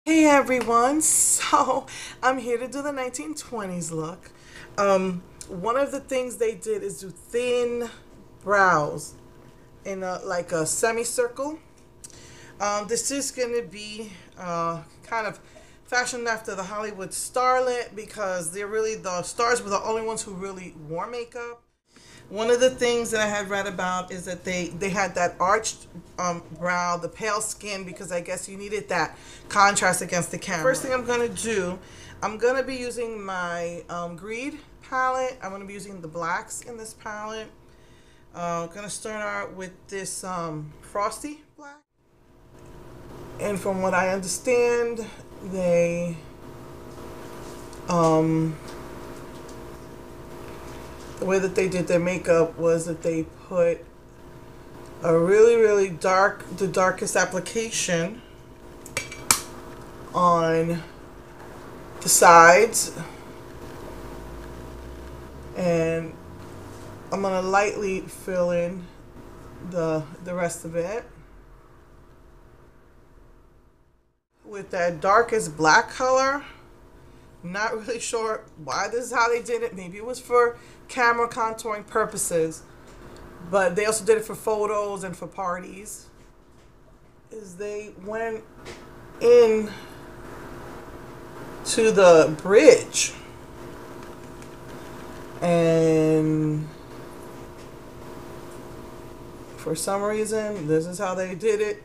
Hey everyone, so I'm here to do the 1920s look. One of the things they did is do thin brows in like a semicircle. This is going to be kind of fashioned after the Hollywood starlet because the stars were the only ones who really wore makeup. One of the things that I had read about is that they had that arched brow, the pale skin, because I guess you needed that contrast against the camera. First thing I'm going to do, I'm going to be using my Greed palette. I'm going to be using the blacks in this palette. I'm going to start out with this Frosty black. And from what I understand, they the way that they did their makeup was that they put a really dark, the darkest application on the sides, and I'm gonna lightly fill in the rest of it with that darkest black color. Not really sure why this is how they did it. Maybe it was for camera contouring purposes, but they also did it for photos and for parties. Is they went in to the bridge, and for some reason this is how they did it.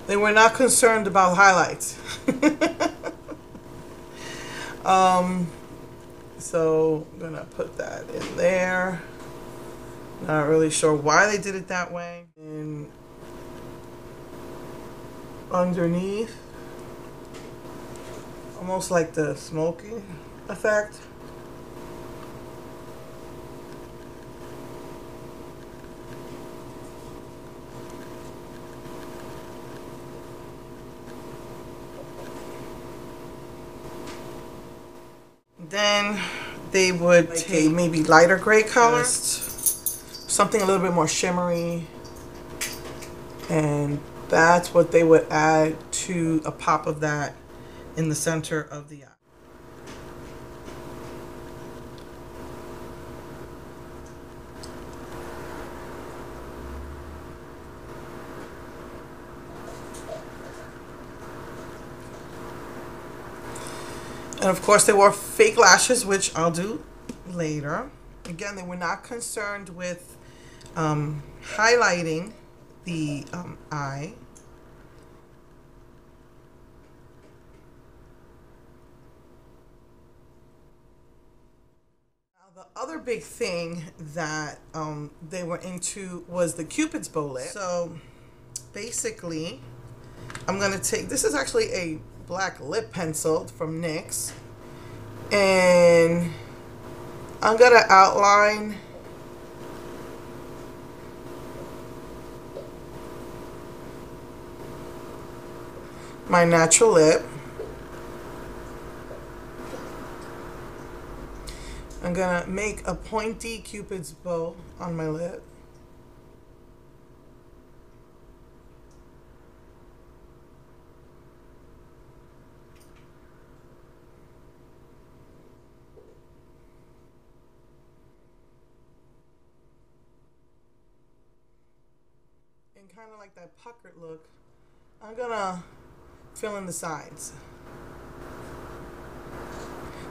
They were not concerned about highlights. So I'm gonna put that in there. Not really sure why they did it that way. And underneath, almost like the smoky effect. Then they would take maybe lighter gray color, something a little bit more shimmery, and that's what they would add to a pop of that in the center of the eye. And of course they wore fake lashes, which I'll do later. Again, they were not concerned with highlighting the eye. Now, the other big thing that they were into was the Cupid's bow lip. So basically, I'm going to take, this is actually a black lip pencil from NYX, and I'm gonna outline my natural lip. I'm gonna make a pointy Cupid's bow on my lip. Kind of like that puckered look, I'm gonna fill in the sides.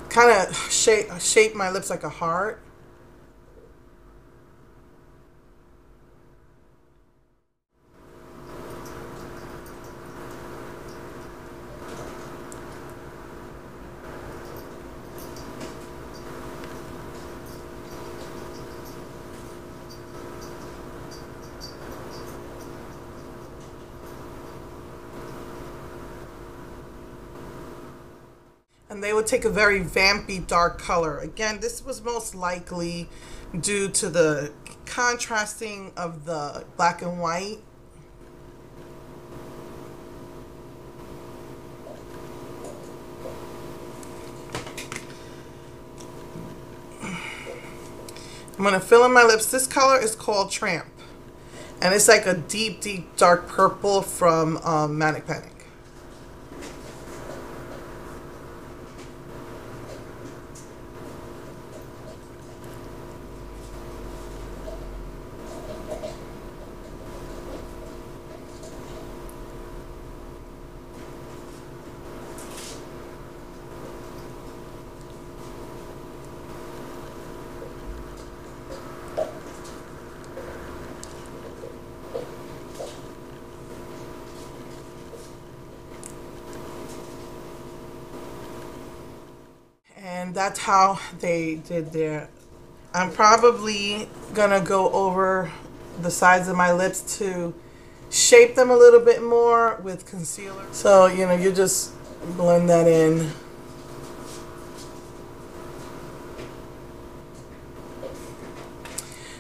Kind of shape my lips like a heart. And they would take a very vampy dark color. Again, this was most likely due to the contrasting of the black and white. I'm going to fill in my lips. This color is called Tramp. And it's like a deep, deep, dark purple from Manic Panic. And that's how they did their. I'm probably gonna go over the sides of my lips to shape them a little bit more with concealer. So, you know, you just blend that in.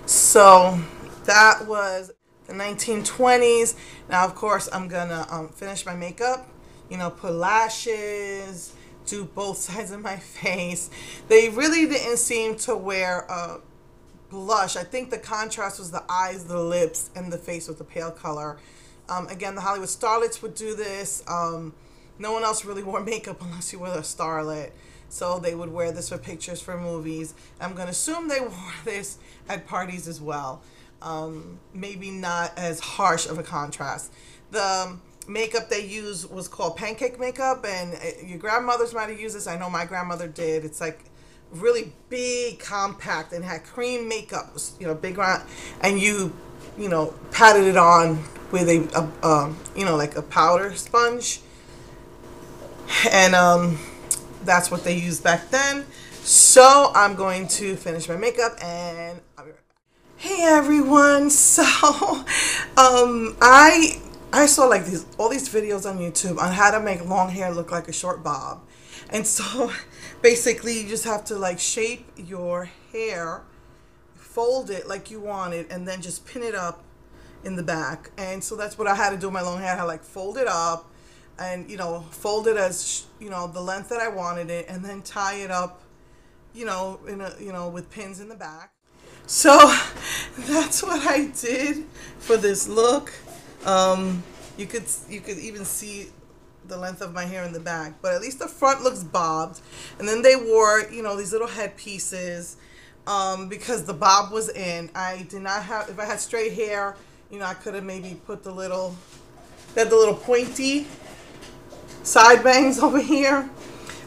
So that was the 1920s. Now, of course, I'm gonna finish my makeup, you know, put lashes, do both sides of my face. They really didn't seem to wear blush. I think the contrast was the eyes, the lips, and the face with the pale color. Again, the Hollywood starlets would do this. No one else really wore makeup unless you were a starlet. So they would wear this for pictures, for movies. I'm going to assume they wore this at parties as well. Maybe not as harsh of a contrast. The makeup they used was called pancake makeup, and your grandmothers might have used this. I know my grandmother did. It's like really big, compact, and had cream makeup, you know, big round, and you know, patted it on with a you know, like a powder sponge, and that's what they used back then. So I'm going to finish my makeup and I'll be right back. Hey everyone, so I saw like all these videos on YouTube on how to make long hair look like a short bob. And so basically you just have to like shape your hair, fold it like you want it, and then just pin it up in the back. And so that's what I had to do with my long hair. I had to like fold it up and, you know, fold it as, you know, the length that I wanted it, and then tie it up, you know, in a, you know, with pins in the back. So that's what I did for this look. You could even see the length of my hair in the back, but at least the front looks bobbed. And then they wore, you know, these little head pieces because the bob was in. I did not have, if I had straight hair, you know, I could have maybe put the little pointy side bangs over here.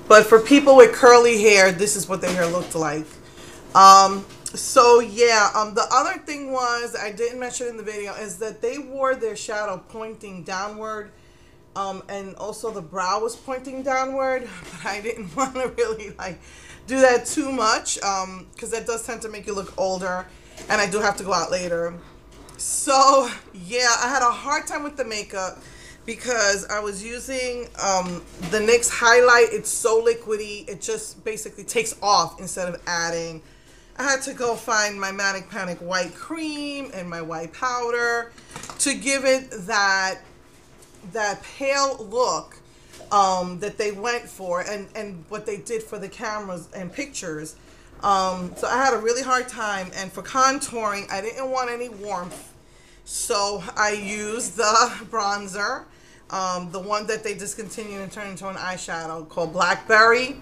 But for people with curly hair, this is what their hair looked like. So yeah, the other thing was, I didn't mention in the video, is that they wore their shadow pointing downward, and also the brow was pointing downward, but I didn't want to really like do that too much, because that does tend to make you look older, and I do have to go out later. So yeah, I had a hard time with the makeup because I was using the NYX highlight. It's so liquidy, it just basically takes off instead of adding. I had to go find my Manic Panic white cream and my white powder to give it that pale look that they went for, and what they did for the cameras and pictures. So I had a really hard time, and for contouring, I didn't want any warmth. So I used the bronzer, the one that they discontinued and turned into an eyeshadow called Blackberry.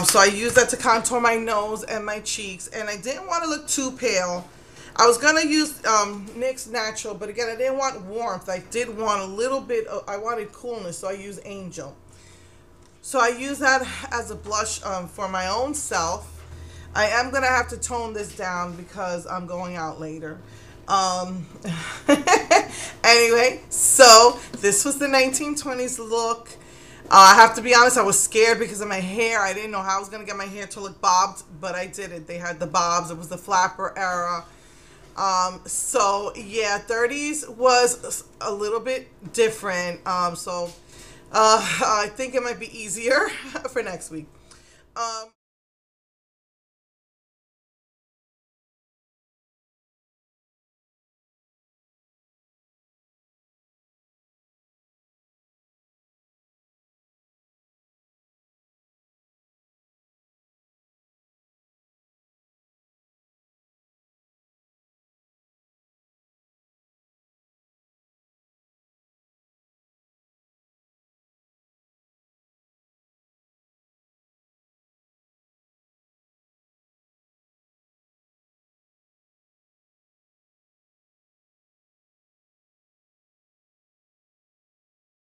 So I used that to contour my nose and my cheeks, and I didn't want to look too pale. I was going to use NYX Natural, but again, I didn't want warmth. I did want a little bit of, I wanted coolness, so I used Angel. So I use that as a blush for my own self. I am going to have to tone this down because I'm going out later. Anyway, so this was the 1920s look. I have to be honest, I was scared because of my hair. I didn't know how I was going to get my hair to look bobbed, but I did it. They had the bobs. It was the flapper era. So yeah, 30s was a little bit different. So I think it might be easier for next week.